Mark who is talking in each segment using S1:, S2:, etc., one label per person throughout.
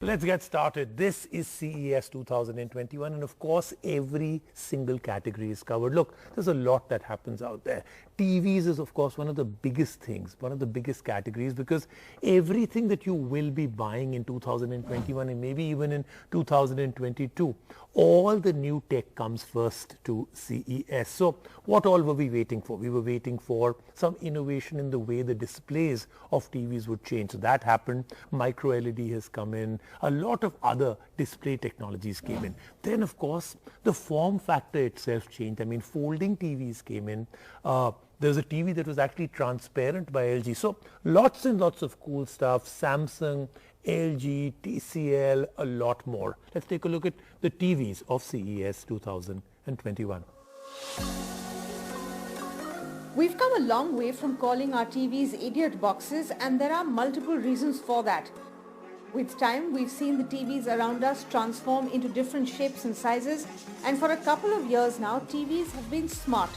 S1: Let's get started. This is CES 2021 and of course every single category is covered. Look, there's a lot that happens out there. TVs is of course one of the biggest things, one of the biggest categories because everything that you will be buying in 2021 and maybe even in 2022, all the new tech comes first to CES. So what all were we waiting for? We were waiting for some innovation in the way the displays of TVs would change. So that happened. Micro LED has come in. A lot of other display technologies came in. Then of course the form factor itself changed. I mean, folding TVs came in. There was a TV that was actually transparent by LG. So lots and lots of cool stuff. Samsung, LG, TCL, a lot more. Let's take a look at the TVs of CES 2021.
S2: We've come a long way from calling our TVs idiot boxes, and there are multiple reasons for that. With time, we've seen the TVs around us transform into different shapes and sizes, and for a couple of years now, TVs have been smart.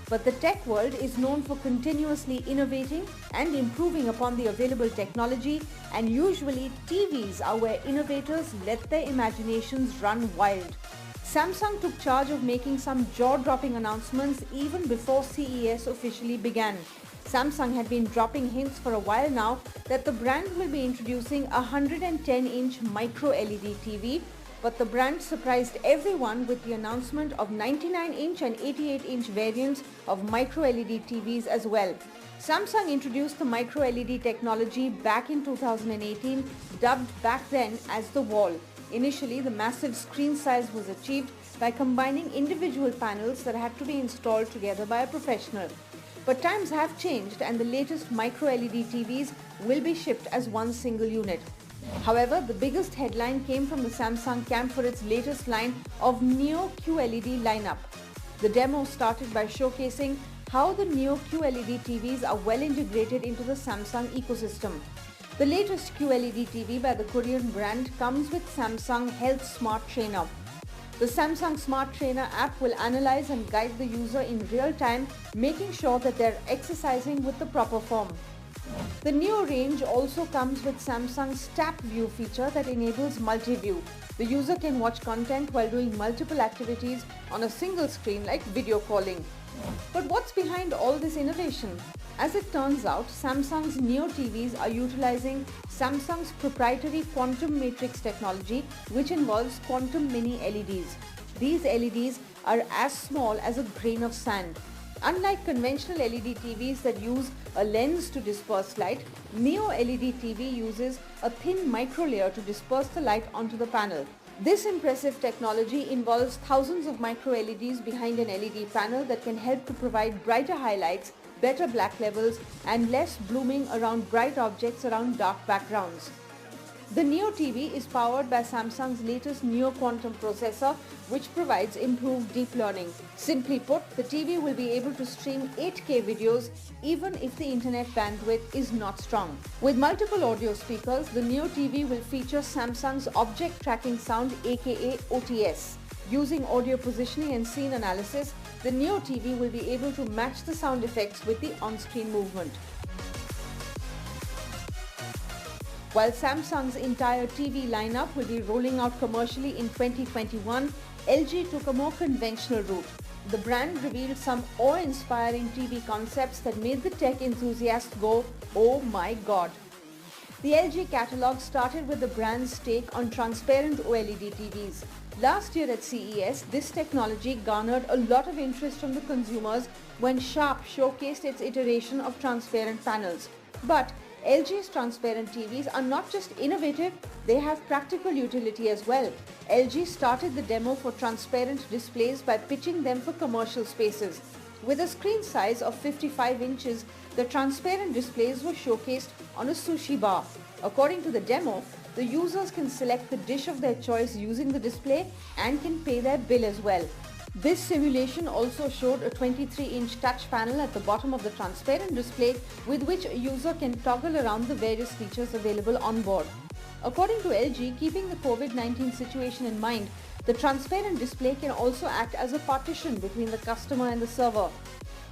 S2: But the tech world is known for continuously innovating and improving upon the available technology, and usually TVs are where innovators let their imaginations run wild. Samsung took charge of making some jaw-dropping announcements even before CES officially began. Samsung had been dropping hints for a while now that the brand will be introducing a 110-inch micro LED TV, but the brand surprised everyone with the announcement of 99-inch and 88-inch variants of micro LED TVs as well. Samsung introduced the micro LED technology back in 2018, dubbed back then as the Wall. Initially, the massive screen size was achieved by combining individual panels that had to be installed together by a professional. But times have changed and the latest micro LED TVs will be shipped as one single unit. However, the biggest headline came from the Samsung camp for its latest line of Neo QLED lineup. The demo started by showcasing how the Neo QLED TVs are well integrated into the Samsung ecosystem. The latest QLED TV by the Korean brand comes with Samsung Health Smart Trainer. The Samsung Smart Trainer app will analyze and guide the user in real time, making sure that they're exercising with the proper form. The Neo range also comes with Samsung's Tap View feature that enables multi-view. The user can watch content while doing multiple activities on a single screen like video calling. But what's behind all this innovation? As it turns out, Samsung's Neo TVs are utilizing Samsung's proprietary quantum matrix technology, which involves quantum mini LEDs. These LEDs are as small as a grain of sand. Unlike conventional LED TVs that use a lens to disperse light, Neo LED TV uses a thin micro layer to disperse the light onto the panel. This impressive technology involves thousands of micro LEDs behind an LED panel that can help to provide brighter highlights, better black levels, and less blooming around bright objects around dark backgrounds. The Neo TV is powered by Samsung's latest Neo Quantum processor, which provides improved deep learning. Simply put, the TV will be able to stream 8K videos even if the internet bandwidth is not strong. With multiple audio speakers, the Neo TV will feature Samsung's Object Tracking Sound, aka OTS. Using audio positioning and scene analysis, the Neo TV will be able to match the sound effects with the on-screen movement. While Samsung's entire TV lineup will be rolling out commercially in 2021, LG took a more conventional route. The brand revealed some awe-inspiring TV concepts that made the tech enthusiast go, "Oh my God." The LG catalog started with the brand's take on transparent OLED TVs. Last year at CES, this technology garnered a lot of interest from the consumers when Sharp showcased its iteration of transparent panels. But LG's transparent TVs are not just innovative, they have practical utility as well. LG started the demo for transparent displays by pitching them for commercial spaces. With a screen size of 55 inches, the transparent displays were showcased on a sushi bar. According to the demo, the users can select the dish of their choice using the display and can pay their bill as well. This simulation also showed a 23-inch touch panel at the bottom of the transparent display with which a user can toggle around the various features available on board. According to LG, keeping the COVID-19 situation in mind, the transparent display can also act as a partition between the customer and the server.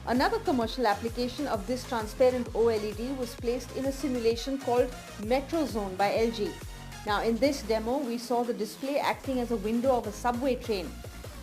S2: Another commercial application of this transparent OLED was placed in a simulation called Metro Zone by LG. Now in this demo, we saw the display acting as a window of a subway train.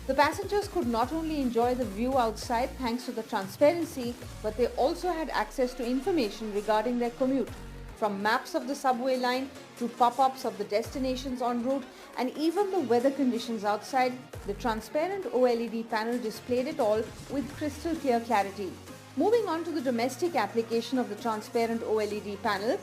S2: The passengers could not only enjoy the view outside thanks to the transparency, but they also had access to information regarding their commute, from maps of the subway line to pop-ups of the destinations en route and even the weather conditions outside. The transparent OLED panel displayed it all with crystal clear clarity. Moving on to the domestic application of the transparent OLED panel,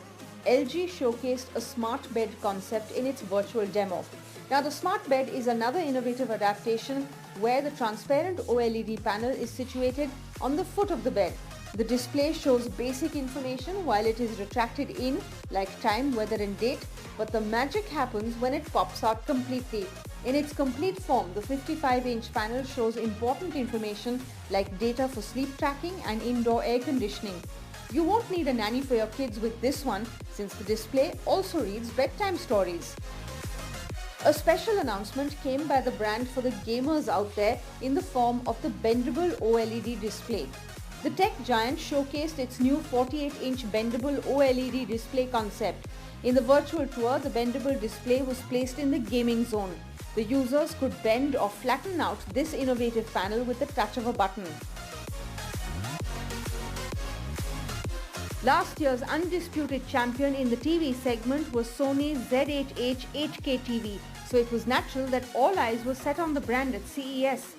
S2: LG showcased a smart bed concept in its virtual demo. Now the smart bed is another innovative adaptation where the transparent OLED panel is situated on the foot of the bed. The display shows basic information while it is retracted in, like time, weather and date, but the magic happens when it pops out completely. In its complete form, the 55-inch panel shows important information like data for sleep tracking and indoor air conditioning. You won't need a nanny for your kids with this one, since the display also reads bedtime stories. A special announcement came by the brand for the gamers out there in the form of the bendable OLED display. The tech giant showcased its new 48-inch bendable OLED display concept. In the virtual tour, the bendable display was placed in the gaming zone. The users could bend or flatten out this innovative panel with the touch of a button. Last year's undisputed champion in the TV segment was Sony's Z8H 8K TV, so it was natural that all eyes were set on the brand at CES.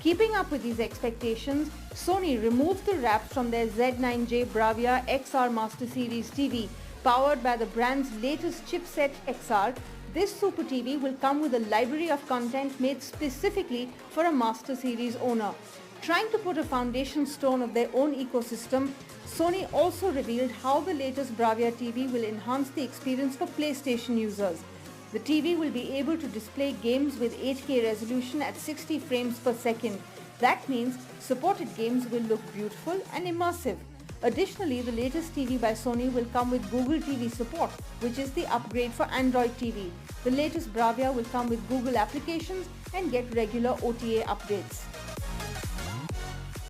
S2: Keeping up with these expectations, Sony removed the wraps from their Z9J Bravia XR Master Series TV. Powered by the brand's latest chipset XR, this Super TV will come with a library of content made specifically for a Master Series owner. Trying to put a foundation stone of their own ecosystem, Sony also revealed how the latest Bravia TV will enhance the experience for PlayStation users. The TV will be able to display games with 8K resolution at 60 frames per second. That means supported games will look beautiful and immersive. Additionally, the latest TV by Sony will come with Google TV support, which is the upgrade for Android TV. The latest Bravia will come with Google applications and get regular OTA updates.